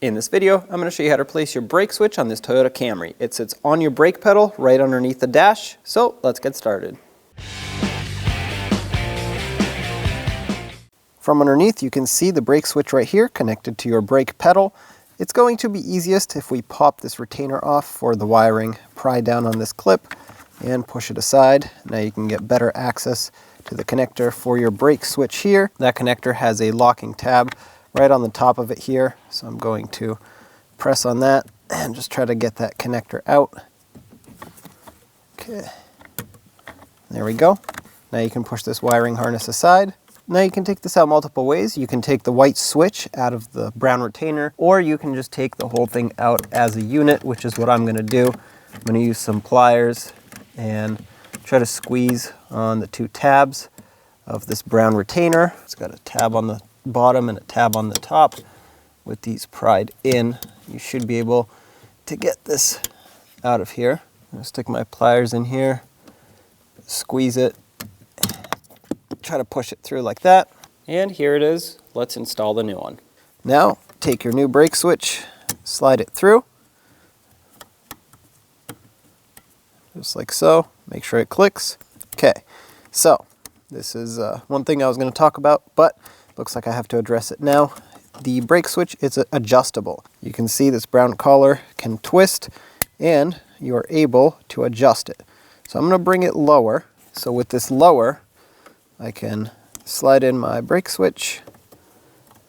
In this video, I'm going to show you how to place your brake switch on this Toyota Camry. It sits on your brake pedal right underneath the dash, so let's get started. From underneath, you can see the brake switch right here connected to your brake pedal. It's going to be easiest if we pop this retainer off for the wiring, pry down on this clip, and push it aside. Now you can get better access to the connector for your brake switch here. That connector has a locking tab right on the top of it here, so I'm going to press on that and just try to get that connector out. Okay, there we go. Now you can push this wiring harness aside. Now you can take this out multiple ways. You can take the white switch out of the brown retainer, or you can just take the whole thing out as a unit, which is what I'm going to do. I'm going to use some pliers and try to squeeze on the two tabs of this brown retainer. It's got a tab on the bottom and a tab on the top. With these pried in, you should be able to get this out of here. I'm going to stick my pliers in here, squeeze it, try to push it through like that. And here it is. Let's install the new one. Now, take your new brake switch, slide it through, just like so. Make sure it clicks. Okay, so this is one thing I was going to talk about, but looks like I have to address it now. The brake switch is adjustable. You can see this brown collar can twist, and you are able to adjust it. So I'm going to bring it lower. So with this lower, I can slide in my brake switch,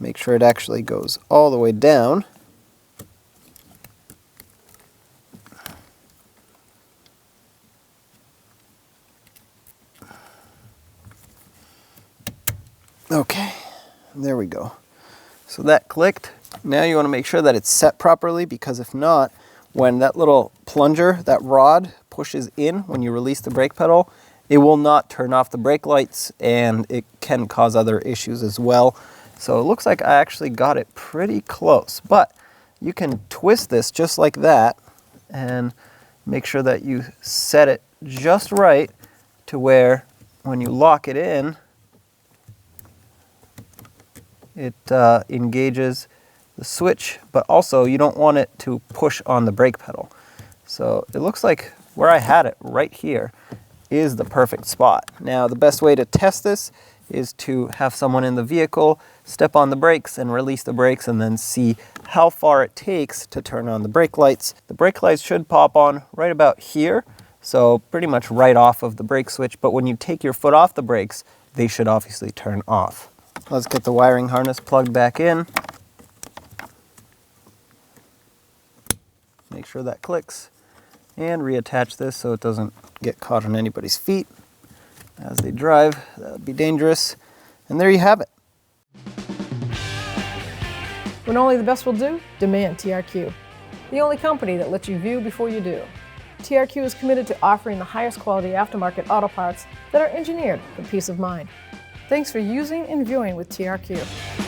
make sure it actually goes all the way down. Okay, there we go. So that clicked. Now you want to make sure that it's set properly, because if not, when that little plunger, that rod pushes in when you release the brake pedal, it will not turn off the brake lights, and it can cause other issues as well. So it looks like I actually got it pretty close, but you can twist this just like that and make sure that you set it just right to where when you lock it in, it engages the switch, but also you don't want it to push on the brake pedal. So it looks like where I had it right here is the perfect spot. Now the best way to test this is to have someone in the vehicle step on the brakes and release the brakes, and then see how far it takes to turn on the brake lights. The brake lights should pop on right about here, so pretty much right off of the brake switch, but when you take your foot off the brakes, they should obviously turn off. Let's get the wiring harness plugged back in. Make sure that clicks, and reattach this so it doesn't get caught on anybody's feet as they drive. That would be dangerous. And there you have it. When only the best will do, demand TRQ. The only company that lets you view before you do. TRQ is committed to offering the highest quality aftermarket auto parts that are engineered for peace of mind. Thanks for using and viewing with TRQ.